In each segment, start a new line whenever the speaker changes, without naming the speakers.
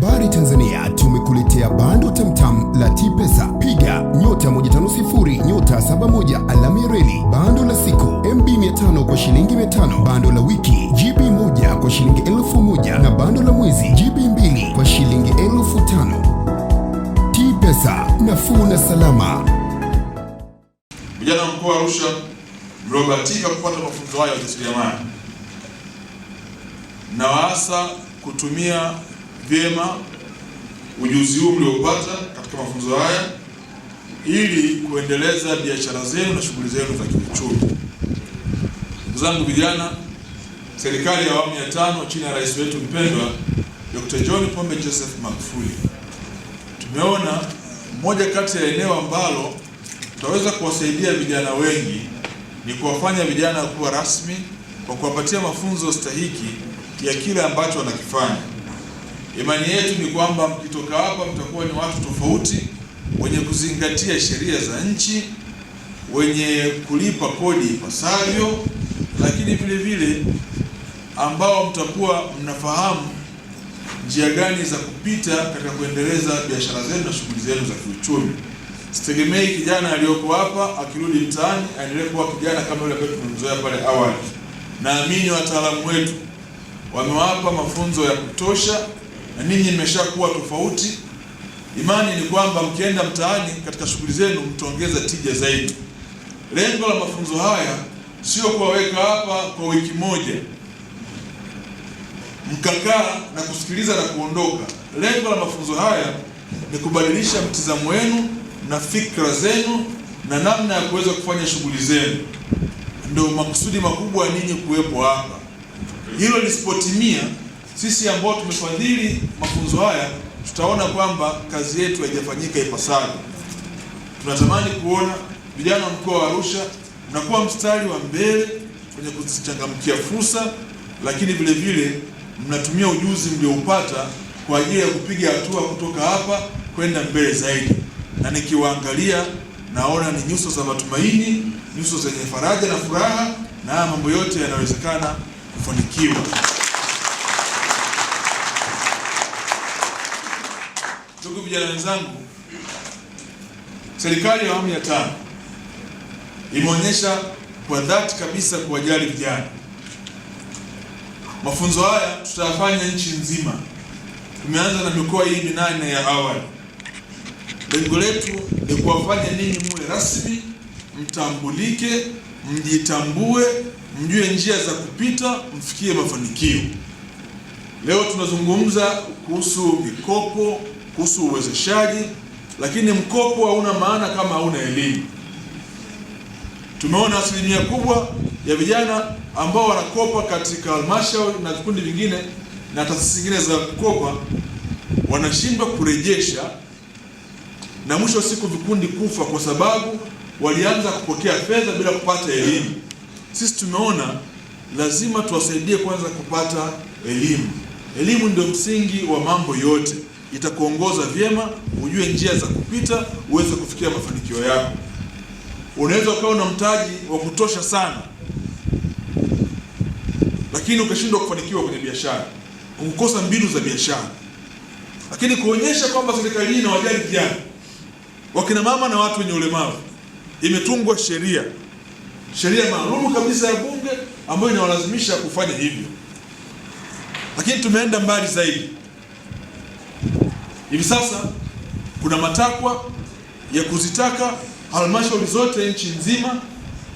Habari Tanzania, tumekuletea bando tamtam la T-Pesa. Piga *150 *71 alama ya reli. Bando la siku MB 500 kwa shilingi 500. Bando la wiki GB 1 kwa shilingi 1000 na bando la mwezi GB 2 kwa shilingi 5000. T-Pesa, nafuu na salama.
Vijana mkoa wa Arusha mliobahatika kupata mafunzo haya ya ujasiriamali, na waasa kutumia vyema ujuzi huu mliopata katika mafunzo haya ili kuendeleza biashara zenu na shughuli zenu za kiuchumi. Ndugu zangu vijana, serikali ya awamu ya 5 chini ya rais wetu mpendwa Dr. John Pombe Joseph Magufuli, tumeona moja kati ya eneo ambalo tutaweza kuwasaidia vijana wengi ni kuwafanya vijana kuwa rasmi kwa kuwapatia mafunzo stahiki ya kile ambacho wanakifanya. Imani yetu ni kwamba mkitoka hapa mtakuwa ni watu tofauti, wenye kuzingatia sheria za nchi, wenye kulipa kodi ipasavyo, lakini vile vile ambao mtakuwa mnafahamu njia gani za kupita katika kuendeleza biashara zenu na shughuli zenu za kiuchumi. Sitegemei kijana aliyoko hapa akirudi mtaani aendelee kuwa kijana kama yule ambaye tumemzoea pale awali. Naamini wataalamu wetu wamewapa mafunzo ya kutosha na ninyi mmeshakuwa tofauti. Imani ni kwamba mkienda mtaani katika shughuli zenu mtaongeza tija zaidi. Lengo la mafunzo haya sio kuwaweka hapa kwa wiki moja mkakaa na kusikiliza na kuondoka. Lengo la mafunzo haya ni kubadilisha mtizamo wenu na fikra zenu na namna ya kuweza kufanya shughuli zenu. Ndio makusudi makubwa ninyi kuwepo hapa. Hilo lisipotimia, sisi ambao tumefadhili mafunzo haya tutaona kwamba kazi yetu haijafanyika ipasavyo. Tunatamani kuona vijana wa mkoa wa Arusha mnakuwa mstari wa mbele kwenye kuchangamkia fursa, lakini vile vile mnatumia ujuzi mlioupata kwa ajili ya kupiga hatua kutoka hapa kwenda mbele zaidi. Na nikiwaangalia naona ni nyuso za matumaini, nyuso zenye faraja na furaha, na mambo yote yanawezekana kufanikiwa. Ndugu vijana wenzangu, serikali ya awamu ya 5 imeonyesha kwa dhati kabisa kuwajali vijana. Mafunzo haya tutayafanya nchi nzima. Tumeanza na mikoa hii 8 ya awali. Lengo letu ni kuwafanya ninyi muwe rasmi, mtambulike, mjitambue, mjue njia za kupita, mfikie mafanikio. Leo tunazungumza kuhusu mikopo, kuhusu uwezeshaji, lakini mkopo hauna maana kama hauna elimu. Tumeona asilimia kubwa ya vijana ambao wanakopa katika halmashauri na vikundi vingine na taasisi zingine za kukopa wanashindwa kurejesha, na mwisho wa siku vikundi kufa kwa sababu walianza kupokea fedha bila kupata elimu. Sisi tumeona lazima tuwasaidie kwanza kupata elimu. Elimu ndio msingi wa mambo yote. Itakuongoza vyema, ujue njia za kupita, uweze kufikia mafanikio yako. Unaweza ukawa na mtaji wa kutosha sana, lakini ukashindwa kufanikiwa kwenye biashara, kukosa mbinu za biashara. Lakini kuonyesha kwamba serikali hii inawajali vijana, wakina mama na watu wenye ulemavu, imetungwa sheria maalum kabisa ya bunge ambayo inawalazimisha kufanya hivyo. Lakini tumeenda mbali zaidi. Hivi sasa kuna matakwa ya kuzitaka halmashauri zote nchi nzima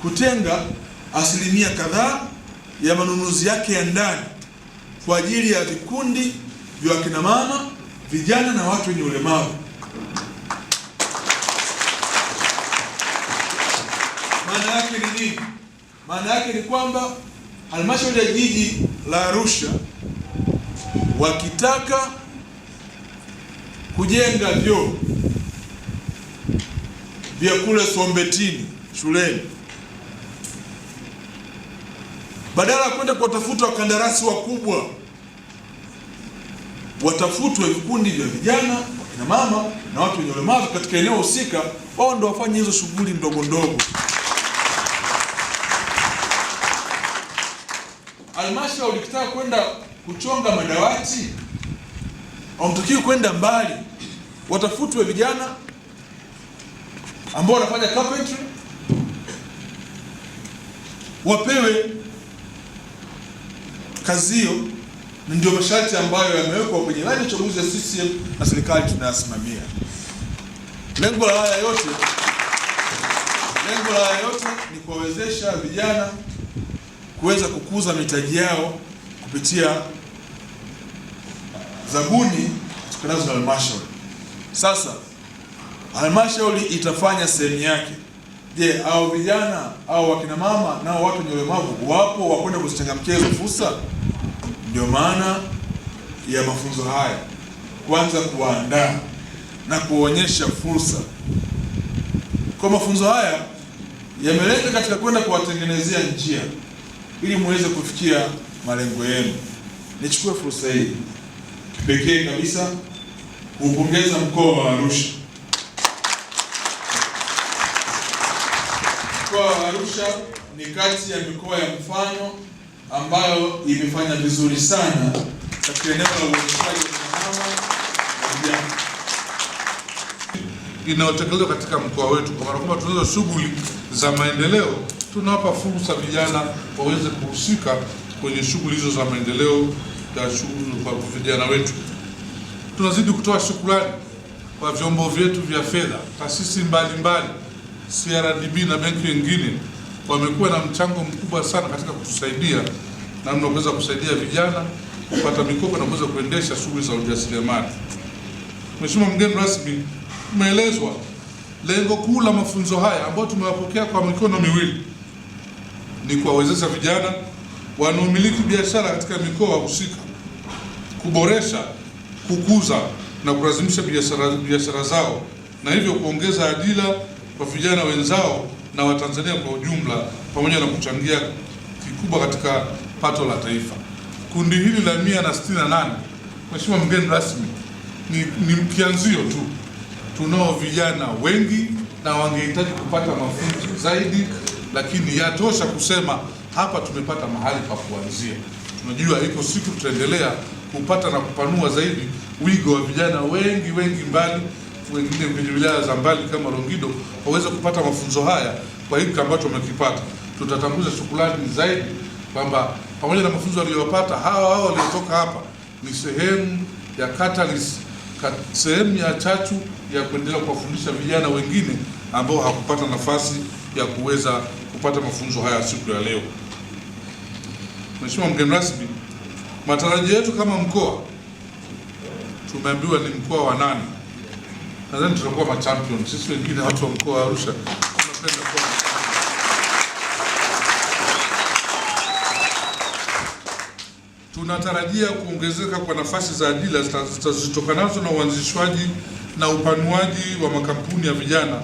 kutenga asilimia kadhaa ya manunuzi yake ya ndani kwa ajili ya vikundi vya wakina mama, vijana na watu wenye ulemavu. Maana yake ni nini? Maana yake ni kwamba halmashauri ya jiji la Arusha wakitaka kujenga vyoo vya kule Sombetini shuleni, badala ya kwenda kuwatafuta wakandarasi wakubwa, watafutwe vikundi vya vijana, wakina mama na watu wenye ulemavu katika eneo husika, wao ndio wafanye hizo shughuli ndogo ndogo. Halmashauri ikitaka kwenda kuchonga madawati hawatakiwi kwenda mbali. Watafutwe vijana ambao wanafanya carpentry, wapewe kazi hiyo. Ndio masharti ambayo yamewekwa kwenye ilani ya uchaguzi ya CCM na serikali tunayasimamia. Lengo la haya yote ni kuwawezesha vijana kuweza kukuza mitaji yao kupitia zabuni zitokanazo na halmashauri. Sasa halmashauri itafanya sehemu yake. Je, hao vijana au wakina mama nao watu wenye ulemavu wapo wa kwenda kuzichangamkia hizo fursa? Ndio maana ya mafunzo haya, kwanza kuandaa na kuonyesha fursa. Kwa mafunzo haya yamelenga katika kwenda kuwatengenezea njia ili muweze kufikia malengo yenu. Nichukue fursa hii kipekee kabisa kuupongeza mkoa wa Arusha. Mkoa wa Arusha ni kati ya mikoa ya mfano ambayo imefanya vizuri sana katika eneo la uwezeshaji wa mama na vijana
inayotekelezwa katika mkoa wetu. Kwa maana kwamba tunazo shughuli za maendeleo, tunawapa fursa vijana waweze kuhusika kwenye shughuli hizo za maendeleo ya shughuli kwa vijana wetu. Tunazidi kutoa shukrani kwa vyombo vyetu vya fedha, taasisi mbalimbali, CRDB na benki nyingine wamekuwa na mchango mkubwa sana katika kutusaidia namna kuweza kusaidia vijana kupata mikopo na kuweza kuendesha shughuli za ujasiriamali. Mheshimiwa mgeni rasmi, umeelezwa lengo kuu la mafunzo haya ambayo tumewapokea kwa mikono miwili ni kuwawezesha vijana wanaomiliki biashara katika mikoa husika kuboresha, kukuza na kurazimisha biashara zao, na hivyo kuongeza ajira kwa vijana wenzao na Watanzania kwa ujumla, pamoja na kuchangia kikubwa katika pato la taifa. Kundi hili la 168, Mheshimiwa mgeni rasmi, ni kianzio tu. Tunao vijana wengi na wangehitaji kupata mafunzo zaidi, lakini yatosha kusema hapa tumepata mahali pa kuanzia. Tunajua iko siku tutaendelea kupata na kupanua zaidi wigo wa vijana wengi mbali, wengine kwenye wilaya za mbali kama Longido waweze kupata mafunzo haya kwa hiki ambacho wamekipata. Tutatanguza shukrani zaidi kwamba pamoja na mafunzo waliyopata hao waliotoka hapa ni sehemu ya catalyst, sehemu ya chachu ya kuendelea kuwafundisha vijana wengine ambao hakupata nafasi ya kuweza kupata mafunzo haya siku ya leo. Mheshimiwa mgeni rasmi, matarajio yetu kama mkoa, tumeambiwa ni mkoa wa 8. Nadhani tutakuwa machampion. Sisi wengine watu wa mkoa wa Arusha tunapenda kwa tunatarajia kuongezeka kwa nafasi za ajira zitokanazo na uanzishwaji na upanuaji wa makampuni ya vijana,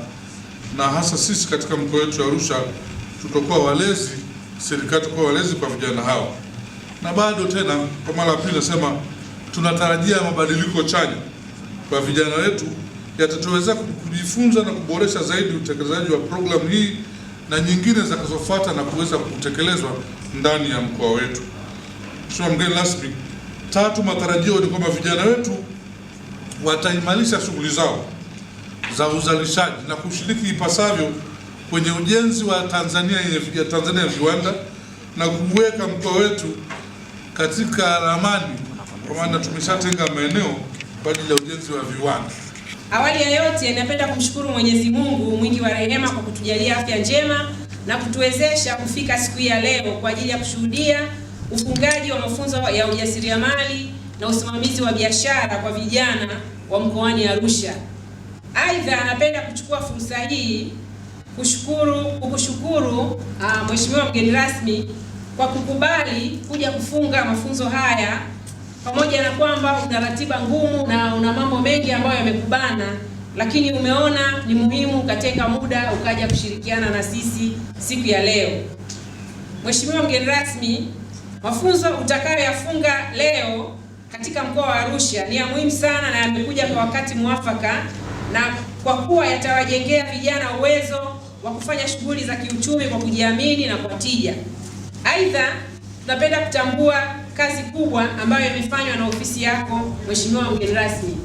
na hasa sisi katika mkoa wetu wa Arusha tutakuwa walezi, serikali tutakuwa walezi kwa vijana hao. Na bado tena kwa mara ya pili nasema tunatarajia mabadiliko chanya kwa vijana wetu yatatuweza kujifunza na kuboresha zaidi utekelezaji wa programu hii na nyingine zitakazofuata na kuweza kutekelezwa ndani ya mkoa wetu. Mheshimiwa mgeni rasmi, 3, matarajio ni kwamba vijana wetu wataimarisha shughuli zao za uzalishaji na kushiriki ipasavyo kwenye ujenzi wa Tanzania ya viwanda na kuweka mkoa wetu katika ramani, kwa maana tumeshatenga maeneo kwa ajili ya ujenzi wa viwanda.
Awali ya yote, napenda kumshukuru Mwenyezi Mungu mwingi wa rehema kwa kutujalia afya njema na kutuwezesha kufika siku ya leo kwa ajili ya kushuhudia ufungaji wa mafunzo ya ujasiriamali na usimamizi wa biashara kwa vijana wa mkoani Arusha. Aidha, napenda kuchukua fursa hii kukushukuru Mheshimiwa mgeni rasmi kwa kukubali kuja kufunga mafunzo haya, pamoja na kwamba una ratiba ngumu na una mambo mengi ambayo yamekubana, lakini umeona ni muhimu katika muda ukaja kushirikiana na sisi siku ya leo. Mheshimiwa mgeni rasmi, mafunzo utakayoyafunga leo katika mkoa wa Arusha ni ya muhimu sana na yamekuja kwa wakati mwafaka, na kwa kuwa yatawajengea vijana uwezo wa kufanya shughuli za kiuchumi kwa kujiamini na kwa tija. Aidha, tunapenda kutambua kazi kubwa ambayo imefanywa na ofisi yako Mheshimiwa mgeni rasmi.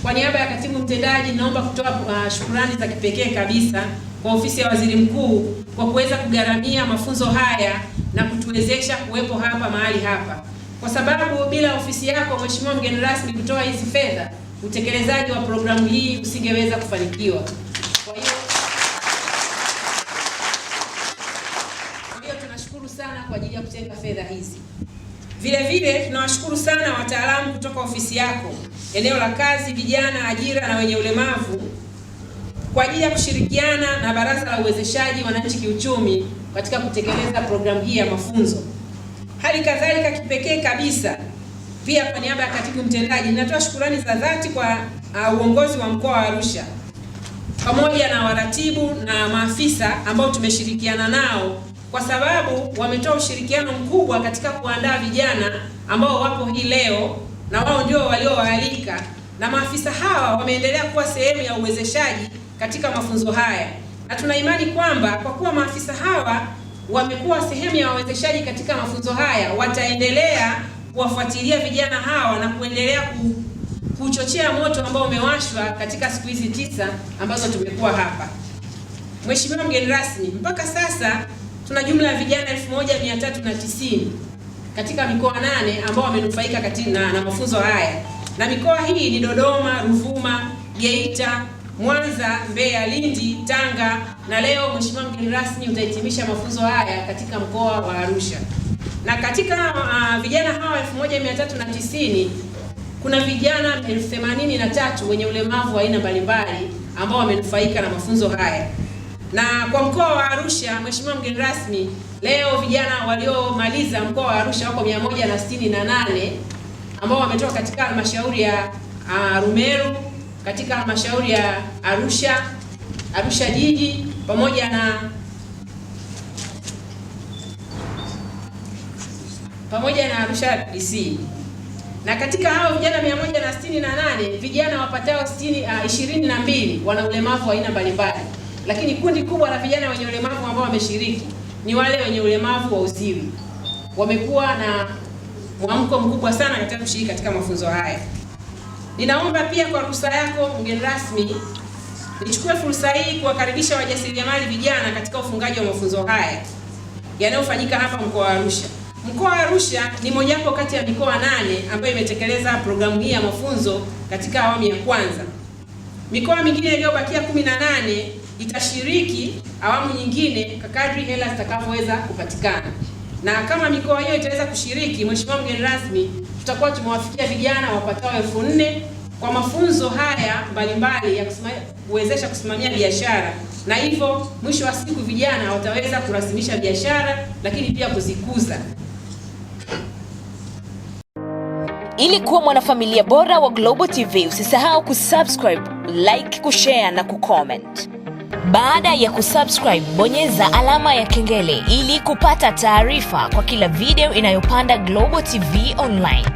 Kwa niaba ya katibu mtendaji, naomba kutoa shukrani za kipekee kabisa kwa ofisi ya Waziri Mkuu kwa kuweza kugharamia mafunzo haya na kutuwezesha kuwepo hapa mahali hapa, kwa sababu bila ofisi yako Mheshimiwa mgeni rasmi kutoa hizi fedha, utekelezaji wa programu hii usingeweza kufanikiwa. Kwa hiyo tunashukuru sana kwa ajili ya kutenga fedha hizi. Vile vile tunawashukuru sana wataalamu kutoka ofisi yako eneo la kazi, vijana, ajira na wenye ulemavu kwa ajili ya kushirikiana na Baraza la Uwezeshaji Wananchi Kiuchumi katika kutekeleza programu hii ya mafunzo. Hali kadhalika kipekee kabisa pia kwa niaba ya katibu mtendaji ninatoa shukrani za dhati kwa uongozi wa mkoa wa Arusha pamoja na waratibu na maafisa ambao tumeshirikiana nao, kwa sababu wametoa ushirikiano mkubwa katika kuandaa vijana ambao wapo hii leo, na wao ndio waliowaalika, na maafisa hawa wameendelea kuwa sehemu ya uwezeshaji katika mafunzo haya, na tuna imani kwamba kwa kuwa maafisa hawa wamekuwa sehemu ya wawezeshaji katika mafunzo haya, wataendelea kuwafuatilia vijana hawa na kuendelea kuchochea moto ambao umewashwa katika siku hizi 9 ambazo tumekuwa hapa. Mheshimiwa mgeni rasmi, mpaka sasa tuna jumla ya vijana 1390 katika mikoa 8 ambao wamenufaika na mafunzo haya, na mikoa hii ni Dodoma, Ruvuma, Geita, Mwanza, Mbeya, Lindi, Tanga, na leo Mheshimiwa mgeni rasmi utahitimisha mafunzo haya katika mkoa wa Arusha. Na katika vijana hawa 1390 kuna vijana 83 wenye ulemavu wa aina mbalimbali ambao wamenufaika na mafunzo haya. Na kwa mkoa wa Arusha, Mheshimiwa mgeni rasmi, leo vijana waliomaliza mkoa wa Arusha wako 168 ambao wametoka katika halmashauri ya Rumeru, katika halmashauri ya Arusha jiji pamoja na Arusha DC. Na katika hao vijana 168, vijana wapatao 22 wana ulemavu wa aina mbalimbali. Lakini kundi kubwa la vijana wenye ulemavu ambao wameshiriki ni wale wenye ulemavu wa uziwi. Wamekuwa na mwamko mkubwa sana katika kushiriki katika mafunzo haya. Ninaomba pia kwa ruhusa yako mgeni rasmi, nichukue fursa hii kuwakaribisha wajasiriamali vijana katika ufungaji wa mafunzo haya yanayofanyika hapa mkoa wa Arusha. Mkoa wa Arusha ni mojawapo kati ya mikoa 8 ambayo imetekeleza programu hii ya mafunzo katika awamu ya kwanza. Mikoa mingine iliyobakia 18 itashiriki awamu nyingine kadri hela zitakavyoweza kupatikana. Na kama mikoa hiyo itaweza kushiriki, Mheshimiwa mgeni rasmi, tutakuwa tumewafikia vijana wapatao 4000 kwa mafunzo haya mbalimbali ya kuwezesha kusimamia biashara, na hivyo mwisho wa siku vijana wataweza kurasimisha biashara lakini pia kuzikuza.
Ili kuwa mwanafamilia bora wa Global TV, usisahau kusubscribe, like, kushare na kucomment. Baada ya kusubscribe, bonyeza alama ya kengele ili kupata taarifa kwa kila video inayopanda Global TV Online.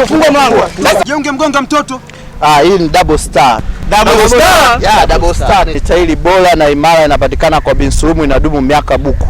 Fungua mlango. Jiunge mgonga mtoto.
Hii ni Double Star.
Double Star?
Yeah, Double Star ni tairi bora na imara, inapatikana kwa Bin Sulumu, inadumu miaka buku.